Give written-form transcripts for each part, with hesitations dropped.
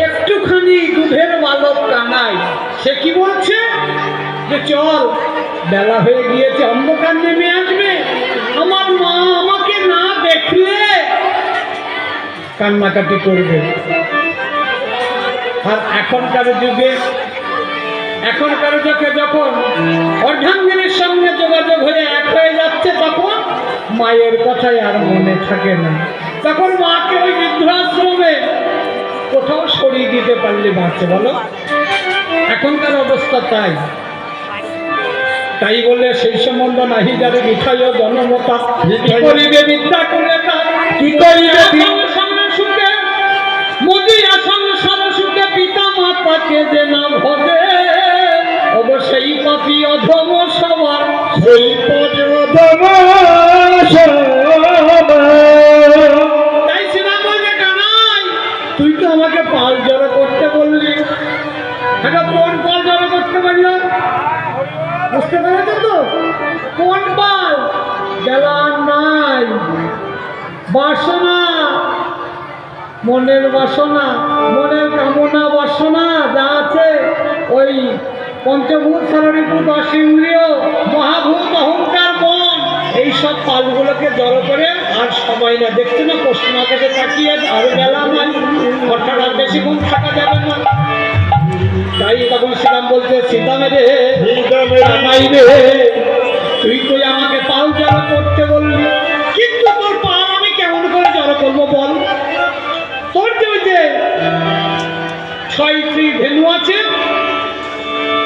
একটুখানি দুধের বালক কানাই সে কি বলছে যে চল বেলা হয়ে গিয়েছে, অন্ধকার নেমে আসবে, আমার মা আমাকে না দেখলে কান্নাকাটি করবে। আর এখনকার যুগে যখন অর্ধাঙ্গিনীর সঙ্গে যোগাযোগ হয়ে এক হয়ে যাচ্ছে তখন মায়ের কথাই আর মনে থাকে না। তখন মাকে ওই বৃদ্ধাশ্রমে কোথাও সরিয়ে দিতে পারলে বাঁচে, বলো? এখনকার অবস্থা তাই। তাই বলে সেই সম্বন্ধ নাহি যারে মিঠাই ও জনমতা করিবে বিদ্যা করলে তার কি করিবে সামনে সুখে মোদি আসন সামনে সুখে পিতা মাতাকে যে না ভজে অবশ্যই পাপি অধম সবার সেই পদ অধম তাই সিনা বলে কানাই তুই তো আমাকে পাল জড়ো করতে বললি এটা কোন পাল জড়ো করতে বলল বুঝতে পেরেছো তো কোন পাল গেলাম নাই বাসনা মনের বাসনা মনের কামনা বাসনা যা আছে ওই পঞ্চভূত ষড়রিপু দশ ইন্দ্রিয় মহাভূত অহংকার মন এইসব পালগুলোকে জড়ো করে আর সময় না দেখছে না পশ্চিম আকাশে তাকিয়ে আরো বেলা নাই অর্থাৎ আর বেশিক্ষণ থাকা যাবে না তাই তখন শ্রীরাম বলছে সীতামে রে তুই তুই আমাকে পাল জড়ো করতে বললি কিন্তু তোর পাল আমি কেমন করে জড়ো করবো বল তোর যে 6টি ধেনু আছে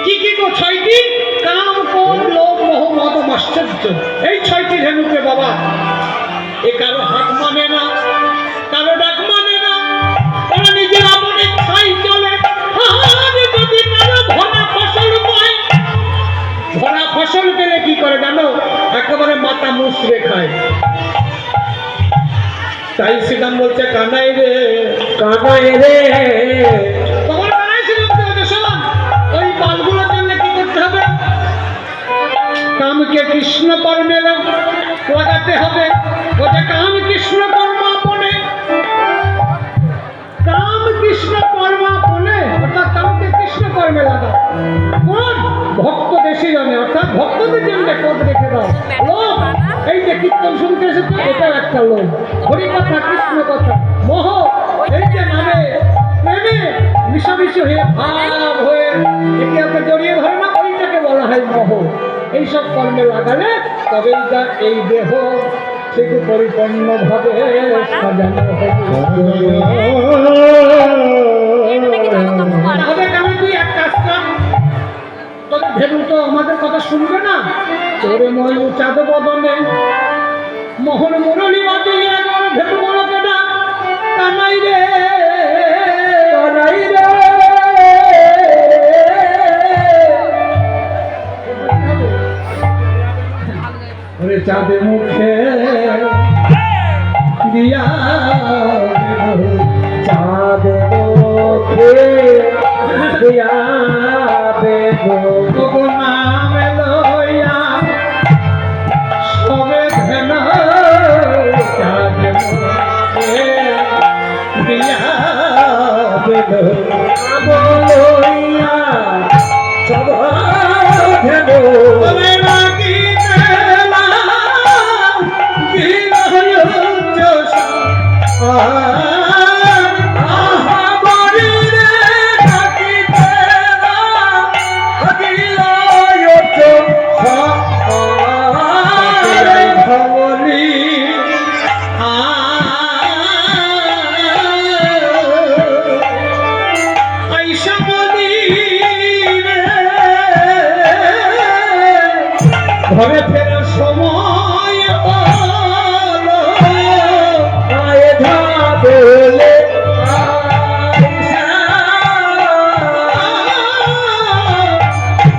কি কি গো 6টি কাম ক্রোধ লোভ মোহ মদ মাশ্চর্য এই 6টি ধেনুকে বাবা এ কারো হাত মানে না কারো ডাক মানে না তারা নিজের আপনে খাই চলে আর যদি কারো ভরা ফসল পায় ভরা ফসল পেলে কি করে জানো একেবারে মাথা মুচড়ে খায় তাই শ্রীরাম বলছে কানাই রে তখন কানাই শ্রীরাম বলছে শোন ওই পালগুলোর জন্য কি করতে হবে কামকে কৃষ্ণ কর্মে লাগাতে হবে বলছে কাম কৃষ্ণ কর্মাপনে কাম কৃষ্ণ কর্মাপনে অর্থাৎ কামকে কৃষ্ণ কর্মে লাগা কোন ভক্ত বেশি জানে অর্থাৎ ভক্তদের জন্য পদ রেখে দাও লোভ এই যে কীর্তন শুনতে এসেছে এটাও একটা লোভ হরিকথা কৃষ্ণ কথা মোহ এই যে নামে প্রেমে মিশামিশি হয়ে ভাব হয়ে একে ওকে জড়িয়ে ধরে না ওইটাকে বলা হয় মোহ এইসব কর্মে লাগালে তবেই তার এই দেহ সেটু পরিপূর্ণ ভাবে সাজানো হবে আমি তুই এক কাজ কর তোর ভেবু তো আমাদের কথা শুনবে না তোরে ময়ূর চাঁদ বদনে মোহন মুরলী বাজিয়ে একবার ভেবু বলকে না কানাই রে ওরে চাঁদে মুখে দিয়া চাঁদ মুখে দিয়া বেগো নাম লইয়া সবে ধেন চাঁদ মুখে দিয়া বেগো লইয়া সব ধেন ঘরে ফেরার সময় আয় ধাবলে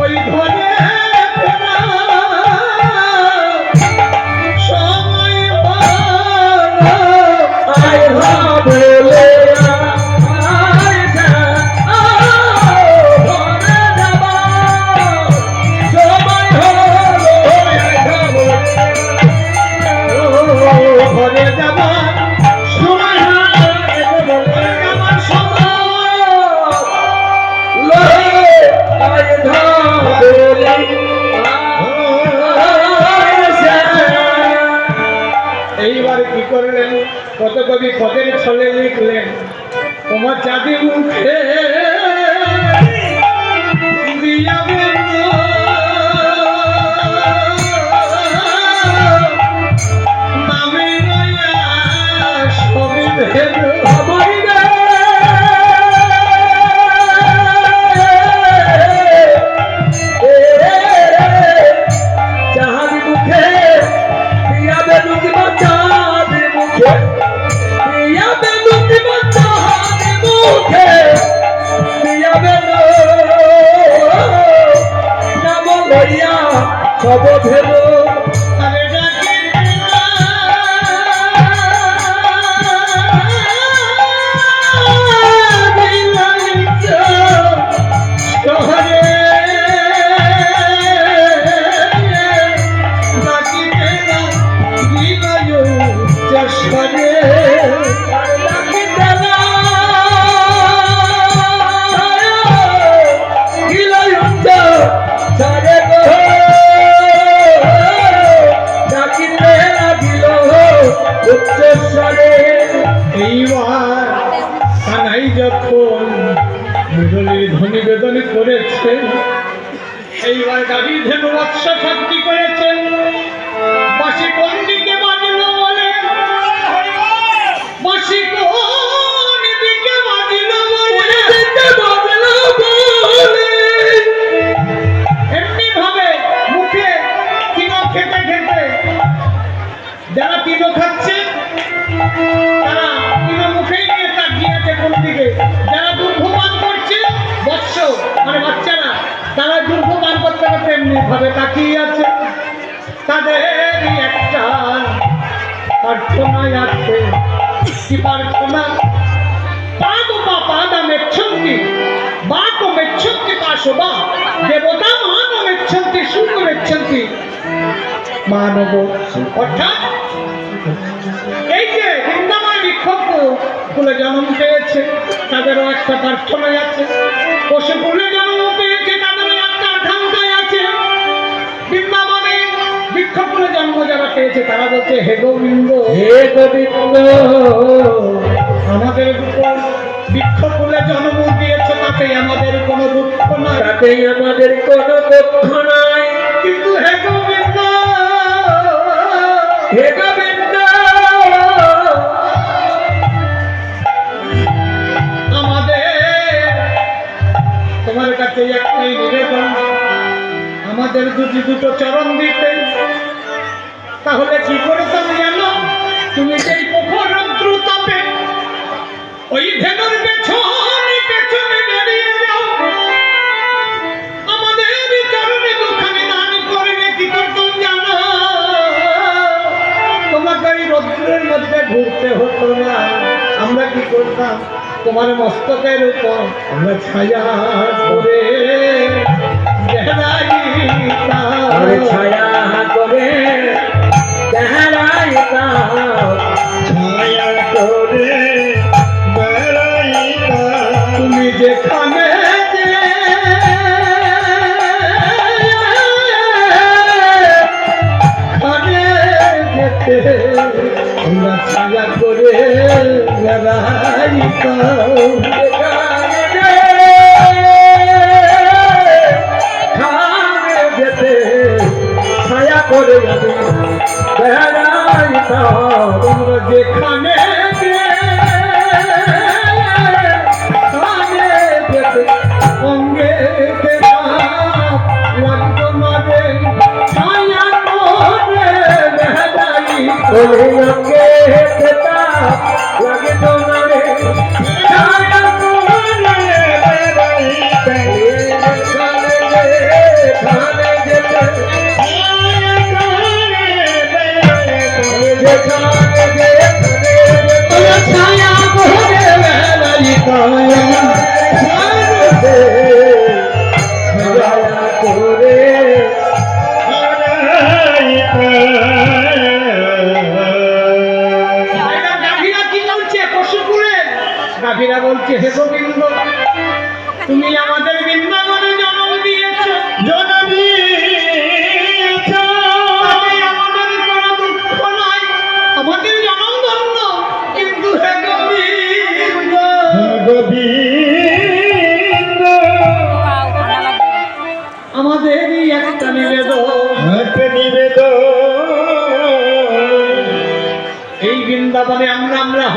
ওই ঘরে সময় আয় ধাবলে এইবারে কি করলেন কত কবি পদের ছলে লিখলেন তোমার চাঁদি মুখে নামে সবই অবধেব আরে ডাকে শহরে ডাকিতে না বিনয় চষরে এইবার কানাই যখন মুরলীর ধ্বনি বেদন করেছে, এইবার গাড়ি ধেনু বৎস শান্তি করেছেন। বাসি কোন দিকে বাজলো বলে, বাসি কোন দিকে বাজলো বলে, এমনি ভাবে মুখে তিনো খেতে খেতে যারা তিনো খাচ্ছে তারা তিনো মুখেই নিয়ে তাকিয়ে আছে কোন দিকে, যারা দুর্ভোপান করছে বৎস মানে বাচ্চারা তারা দুর্ভোপান করতে করতে এমনি ভাবে তাকিয়ে আছে। তাদের একটা প্রার্থনায় আছে, কি প্রার্থনা? পাদমেচ্ছন্তি বাকো মেচ্ছন্তি পাশবা দেবতা মানমেচ্ছন্তি সুন্দরেচ্ছন্তি মানব। অর্থাৎ এই যে বৃন্দাবন বৃক্ষকুলে জন্ম পেয়েছে তাদেরও একটা প্রার্থনায় আছে, পশুকুলে জন্ম পেয়েছে তাদেরও একটা আকাঙ্ক্ষায় আছে। বৃন্দাবনে বৃক্ষকুলে জন্ম যারা পেয়েছে তারা বলছে হে গোবিন্দ, হে গোবিন্দ আমাদের উপর বৃক্ষকুলে জন্ম দিয়েছে তাতে আমাদের কোনো দুঃখ নয়, তাতে আমাদের কোনো দুঃখ নাই। কিন্তু হে গোবিন্দ, হে গোবিন্দ আমাদের তোমার কাছে একটাই নিবেদন, আমাদের দুটো চরণ দিতে। তাহলে কি করে তুমি জানো? তুমি সেই প্রখর রৌদ্র তাপে ওই ধেনুর পেছনে পেছনে বেরিয়ে যাও, আমাদের চরণে দুখানি দান করবে। কি করতাম জানো? তোমাকে ওই রৌদ্রের মধ্যে ঘুরতে হতো না, আমরা কি করতাম? তোমার মস্তকের উপর আমরা ছায়া করে আরে ছায়া করে বেড়াইতাম, ছায়া করে বেড়াইতাম। তুমি যেখানে যেতে আমরা ছায়া করে বেড়াইতাম। যেতে ছায়া করে আমি বেড়াইতাম। তোমরা যেখানে অঙ্গে লাগতো মাঝে ছায়া করে ওরে অঙ্গে লাগে তোমারে ছায়া করে খানে যেতে ছায়া করে গাভীরা বলছে হে গোবিন্দ, তুমি আমাদের বৃন্দাবনে জন্ম দিয়েছ, জননী আমাদের কোনো দুঃখ নয়, আমাদের জন্ম ধন্য। কিন্তু হে গোবিন্দ, গোবিন্দ আমাদেরই একটা নিবেদন, নিবেদন এই বৃন্দাবনে আমরা